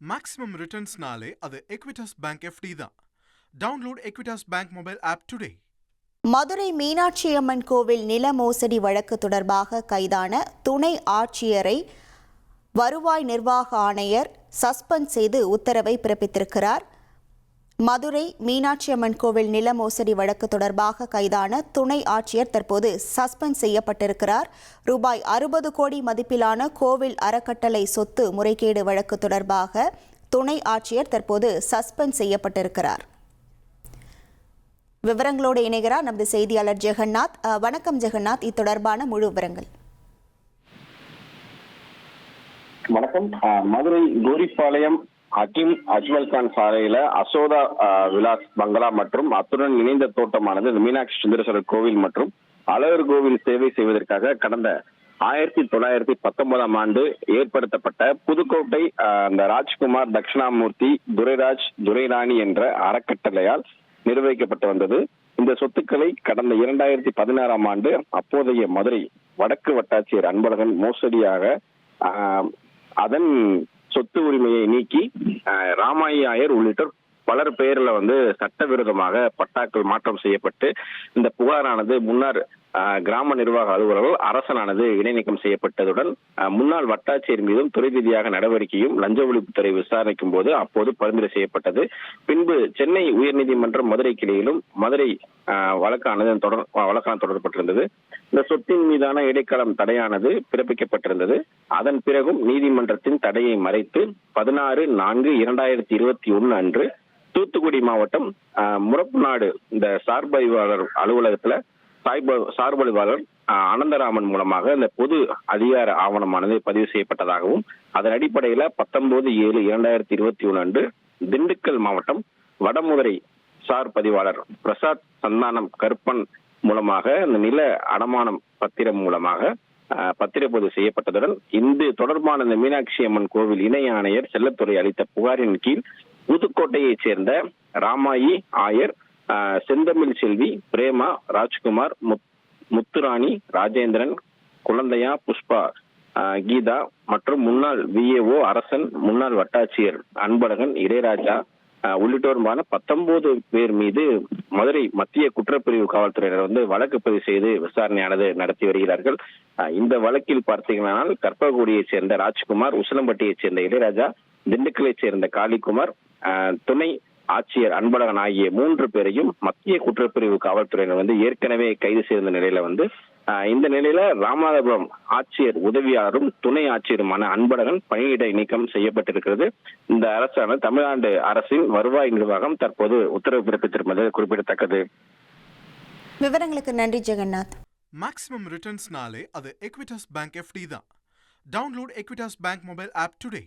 Maximum ரிட்டர்ன்ஸ்னாலே அது Equitas bank FD தான். Download Equitas bank mobile app today. Madurai Meenakshiamman கோவில் நில மோசடி வழக்கு தொடர்பாக கைதான துணை ஆட்சியரை வருவாய் நிர்வாக ஆணையர் சஸ்பெண்ட் செய்து உத்தரவை பிறப்பித்திருக்கிறார். மதுரை மீனாட்சியம்மன் கோவில் நில மோசடி வழக்கு தொடர்பாக கைதான துணை ஆட்சியர் தற்போது சஸ்பெண்ட் செய்யப்பட்டிருக்கிறார். ரூபாய் 60 கோடி மதிப்பிலான கோவில் அறக்கட்டளை சொத்து முறைகேடு வழக்கு தொடர்பாக துணை ஆட்சியர் தற்போது சஸ்பெண்ட் செய்யப்பட்டிருக்கிறார். விவரங்களோடு இணைகிறார் நமது செய்தியாளர் ஜெகநாத். வணக்கம் ஜெகநாத், இது தொடர்பான முழு விவரங்கள். வணக்கம். மதுரை கோரிப்பாளையம் அஜ்மல் கான் சாலையில அசோதா விலாஸ் பங்களா மற்றும் அத்துடன் இணைந்த தோட்டமானது மீனாட்சி சுந்தரேஸ்வரர் கோவில் மற்றும் அழகர் கோவில் சேவை செய்வதற்காக கடந்த 1919 ஆண்டு ஏற்படுத்தப்பட்ட புதுக்கோட்டை அந்த ராஜ்குமார், தட்சிணாமூர்த்தி, துரைராஜ், துரைராணி என்ற அறக்கட்டளையால் நிர்வகிக்கப்பட்டு வந்தது. இந்த சொத்துக்களை கடந்த 2016 ஆண்டு அப்போதைய மதுரை வடக்கு வட்டாட்சியர் அன்பழகன் மோசடியாக அதன் சொத்து உரிமையை நீக்கி ராமாயர் உள்ளிட்டோர் பலர் பெயர்ல சட்டவிரோதமாக பட்டாக்கள் மாற்றம் செய்யப்பட்டு இந்த புகாரானது முன்னாள் கிராம நிர்வாக அலுவலர்கள் அரசனானது இடைநீக்கம் செய்யப்பட்டதுடன் முன்னாள் வட்டாட்சியர் மீதும் துறை ரீதியாக நடவடிக்கையும் லஞ்ச ஒழிப்புத்துறை விசாரிக்கும் போது அப்போது பரிந்துரை செய்யப்பட்டது. பின்பு சென்னை உயர்நீதிமன்றம் மதுரை கிளையிலும் மதுரை வழக்கானது தொடரப்பட்டிருந்தது. இந்த சொத்தின் மீதான இடைக்காலம் தடையானது பிறப்பிக்கப்பட்டிருந்தது. அதன் பிறகும் நீதிமன்றத்தின் தடையை மறைத்து 16/4/2021 அன்று தூத்துக்குடி மாவட்டம் முரப்புநாடு இந்த சார்பதிவாளர் அலுவலகத்துல சார்பதிவாளர் அனந்தராமன் மூலமாக இந்த பொது அதிகார ஆவணமானது பதிவு செய்யப்பட்டதாகவும் அதன் அடிப்படையில 19/7/2021 அன்று திண்டுக்கல் மாவட்டம் வடமதுரை சார் பதிவாளர் பிரசாத் சந்தானம் கருப்பன் மூலமாக இந்த நில அடமானம் பத்திரம் மூலமாக பத்திரப்பதிவு செய்யப்பட்டதுடன் இந்த தொடர்பான இந்த மீனாட்சி அம்மன் கோவில் இணை ஆணையர் செல்லத்துறை அளித்த புகாரின் கீழ் புதுக்கோட்டையைச் சேர்ந்த ராமாயி ஆயர், செந்தமிழ் செல்வி, பிரேமா, ராஜ்குமார், முத்துராணி, ராஜேந்திரன், குழந்தையா, புஷ்பா, கீதா மற்றும் முன்னாள் VAO அரசன், முன்னாள் வட்டாட்சியர் அன்பழகன், இளையராஜா உள்ளிட்டோருமான 19 பேர் மீது மதுரை மத்திய குற்றப்பிரிவு காவல்துறையினர் வழக்கு பதிவு செய்து விசாரணையானது நடத்தி வருகிறார்கள். இந்த வழக்கில் பார்த்தீங்கன்னா கற்பகுடியைச் சேர்ந்த ராஜ்குமார், உசிலம்பட்டியைச் சேர்ந்த இளையராஜா, திண்டுக்கலைச் சேர்ந்த காளிக்குமார், துணை ஆட்சியர் அன்பழகன் ஆகிய 3 பேரையும் மத்திய குற்றப்பிரிவு காவல்துறையினர் ஏற்கனவே கைது செய்த நிலையில இந்த நிலையில ராமநாதபுரம் ஆட்சியர் உதவியாளரும் துணை ஆட்சியருமான அன்பழகன் பணியிடை நீக்கம் செய்யப்பட்டிருக்கிறது. இந்த அரசானது தமிழ்நாடு அரசின் வருவாய் நிர்வாகம் தற்போது உத்தரவு பிறப்பித்திருப்பது குறிப்பிடத்தக்கது. விவரங்களுக்கு நன்றி ஜெகநாத். மேக்ஸிமம் ரிட்டர்ன்ஸ்னாலே அது எக்விட்டாஸ் பேங்க் எஃப்டி தான். Download Equitas bank mobile app today.